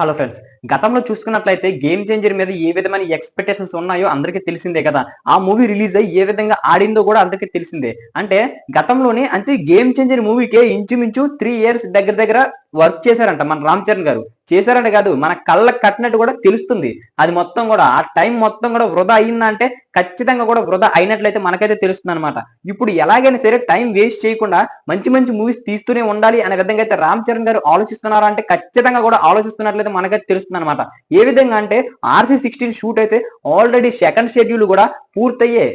Hello friends. గతంలో చూసుకున్నట్లయితే 'game changer' మీద ఏ విధమైన ఎక్స్‌పెక్టేషన్స్ ఉన్నాయో అందరికీ తెలిసిందే కదా! ఆ మూవీ రిలీజ్ అయ్యి ఏ విధంగా ఆడిందో కూడా అందరికీ తెలిసిందే. అంటే గతంలోనే 'గేమ్ చేంజర్' మూవీకే ఇంచుమించు 3 ఇయర్స్ దగ్గర దగ్గర వర్క్ చేశారంట మన 'రామ్ చరణ్' గారు. చేశారంటే కాదు, మన కళ్ళకి కట్టినట్టు కూడా తెలుస్తుంది. అది మొత్తం కూడా ఆ టైం మొత్తం కూడా వృధా అయిందా అంటే ఖచ్చితంగా కూడా వృధా అయినట్లయితే మనకైతే తెలుస్తుందన్నమాట. ఇప్పుడు ఎలాగైనా సరే టైం వేస్ట్ చేయకుండా మంచి మంచి మూవీస్ తీస్తూనే ఉండాలి అనే విధంగా అయితే 'రామ్ చరణ్' గారు ఆలోచిస్తున్నారా అంటే ఖచ్చితంగా కూడా ఆలోచిస్తున్నట్లయితే మనకైతే తెలుస్తుందన్నమాట. ఏ విధంగా అంటే 'ఆర్‌సీ16' షూట్ అయితే ఆల్రెడీ సెకండ్ షెడ్యూల్ కూడా పూర్తయ్యే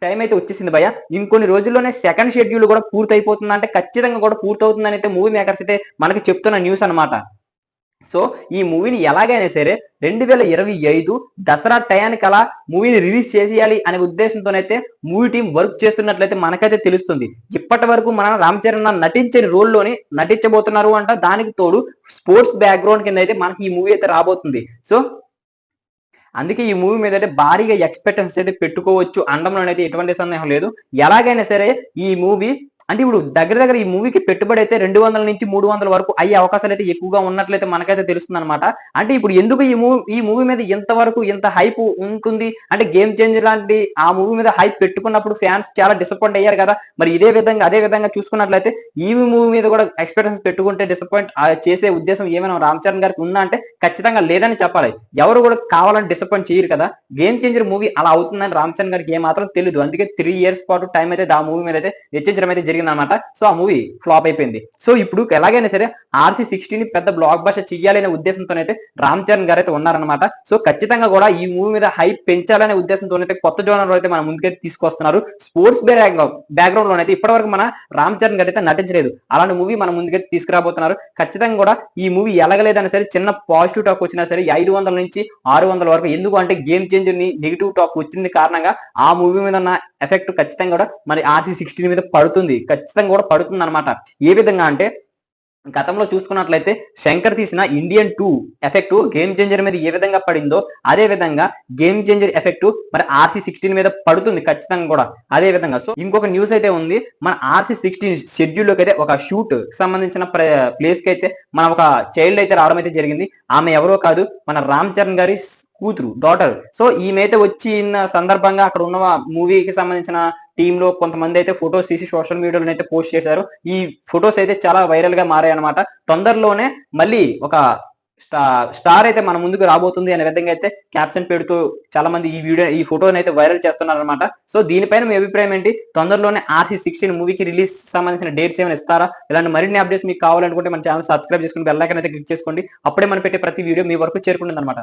టైం అయితే వచ్చేసింది భయ్య. ఇంకొన్ని రోజుల్లోనే సెకండ్ షెడ్యూల్ కూడా పూర్తయిపోతుందంటే ఖచ్చితంగా కూడా పూర్తవుతుందని అయితే మూవీ మేకర్స్ అయితే మనకి చెప్తున్న న్యూస్ అన్నమాట. సో ఈ మూవీని ఎలాగైనా సరే 2025 దసరా టయానికలా మూవీని రిలీజ్ చేసేయాలి అనే ఉద్దేశంతోనైతే మూవీ టీం వర్క్ చేస్తున్నట్లయితే మనకైతే తెలుస్తుంది. ఇప్పటి వరకు మన రామ్ చరణ్ నటించని రోల్‌లోని నటించబోతున్నారు అంట. దానికి తోడు స్పోర్ట్స్ బ్యాక్‌గ్రౌండ్ కింద అయితే మనకి ఈ మూవీ అయితే రాబోతుంది. సో అందుకే ఈ మూవీ మీద అయితే భారీగా ఎక్స్‌పెక్టేషన్స్ అయితే పెట్టుకోవచ్చు అనడంలోనైతే ఎటువంటి సందేహం లేదు. ఎలాగైనా సరే ఈ మూవీ అంటే ఇప్పుడు దగ్గర దగ్గర ఈ మూవీకి పెట్టుబడి అయితే 200-300 వరకు అయ్యే అవకాశాలు అయితే ఎక్కువగా ఉన్నట్లయితే మనకైతే తెలుస్తుందన్నమాట. అంటే ఇప్పుడు ఎందుకు ఈ మూవీ మీద ఇంతవరకు ఇంత హైప్ ఉంటుంది అంటే 'గేమ్ చేంజర్' లాంటి ఆ మూవీ మీద హైప్ పెట్టుకున్నప్పుడు ఫ్యాన్స్ చాలా డిసప్పాయింట్ అయ్యారు కదా! మరి అదే విధంగా చూసుకున్నట్లయితే ఈ మూవీ మీద కూడా ఎక్స్‌పెక్టేషన్స్ పెట్టుకుంటే డిసప్పాయింట్ చేసే ఉద్దేశం ఏమైనా రామ్ చరణ్ గారికి ఉందా అంటే ఖచ్చితంగా లేదని చెప్పాలి. ఎవరు కూడా కావాలని డిసప్పాయింట్ చేయరు కదా! 'గేమ్ చేంజర్' మూవీ అలా అవుతుందని రామ్ చరణ్ గారికి ఏమాత్రం తెలీదు. అందుకే 3 ఇయర్స్ పాటు టైం అయితే ఆ మూవీ మీద అయితే వెచ్చించడం అయితే జరిగిందనమాట. సో ఆ మూవీ ఫ్లాప్ అయిపోయింది. సో ఇప్పుడు ఎలాగైనా సరే 'ఆర్‌సీ16' పెద్ద బ్లాక్ బస్టర్ చెయ్యాలనే ఉద్దేశంతోనైతే రామ్ చరణ్ గారైతే ఉన్నారనమాట. సో ఖచ్చితంగా కూడా ఈ మూవీ మీద హైప్ పెంచాలనే ఉద్దేశంతోనైతే కొత్త జోనర్‌లో అయితే మన ముందుకైతే తీసుకొస్తున్నారు. స్పోర్ట్స్ బ్యాక్‌గ్రౌండ్ లోనైతే ఇప్పటివరకు మన రామ్ చరణ్ గారైతే నటించలేదు. అలాంటి మూవీ మన ముందుకైతే తీసుకురాబోతున్నారు. ఖచ్చితంగా కూడా ఈ మూవీ ఎలాగలేదన్నా సరే చిన్న పాజిటివ్ టాక్ వచ్చినా సరే 500-600 వరకు, ఎందుకు అంటే 'గేమ్ చేంజర్' ని నెగెటివ్ టాక్ వచ్చింది కారణంగా ఆ మూవీ మీద ఉన్న ఎఫెక్ట్ ఖచ్చితంగా కూడా మరి 'ఆర్‌సీ16' మీద పడుతుంది. ఖచ్చితంగా కూడా పడుతుందన్నమాట. ఏ విధంగా అంటే గతంలో చూసుకున్నట్లయితే శంకర్ తీసిన 'ఇండియన్ 2' ఎఫెక్ట్ 'గేమ్ చేంజర్' మీద ఏ విధంగా పడిందో అదే విధంగా 'గేమ్ చేంజర్' ఎఫెక్ట్ మరి 'ఆర్‌సీ16' మీద పడుతుంది ఖచ్చితంగా కూడా అదే విధంగా. సో ఇంకొక న్యూస్ అయితే ఉంది. మన 'ఆర్‌సీ16' షెడ్యూల్ లోకి అయితే ఒక షూట్ సంబంధించిన ప్లేస్ కి అయితే మన ఒక చైల్డ్ అయితే రావడం అయితే జరిగింది. ఆమె ఎవరో కాదు, మన రామ్ చరణ్ గారి కూతురు, డాటర్. సో ఈమె అయితే వచ్చిన సందర్భంగా అక్కడ ఉన్న మూవీకి సంబంధించిన టీమ్ లో కొంతమంది అయితే ఫోటోస్ తీసి సోషల్ మీడియాలో అయితే పోస్ట్ చేశారు. ఈ ఫోటోస్ అయితే చాలా వైరల్ గా మారాయన్నమాట. తొందరలోనే మళ్ళీ ఒక స్టార్ అయితే మన ముందుకు రాబోతుంది అనే విధంగా అయితే క్యాప్షన్ పెడుతూ చాలా మంది ఈ ఫోటోని అయితే వైరల్ చేస్తున్నారన్నమాట. సో దీనిపైన మీ అభిప్రాయం ఏంటి? తొందరలోనే 'ఆర్‌సీ16' మూవీకి రిలీజ్ సంబంధించిన డేట్స్ ఏమైనా ఇస్తారా? ఇలాంటి మరిన్ని అప్డేట్స్ మీకు కావాలనుకుంటే మన ఛానల్ సబ్స్క్రైబ్ చేసుకొని బెల్ ఐకాన్ అయితే క్లిక్ చేసుకోండి. అప్పుడే మనం పెట్టే ప్రతి వీడియో మీ వరకు చేరుకుంటుందన్నమాట.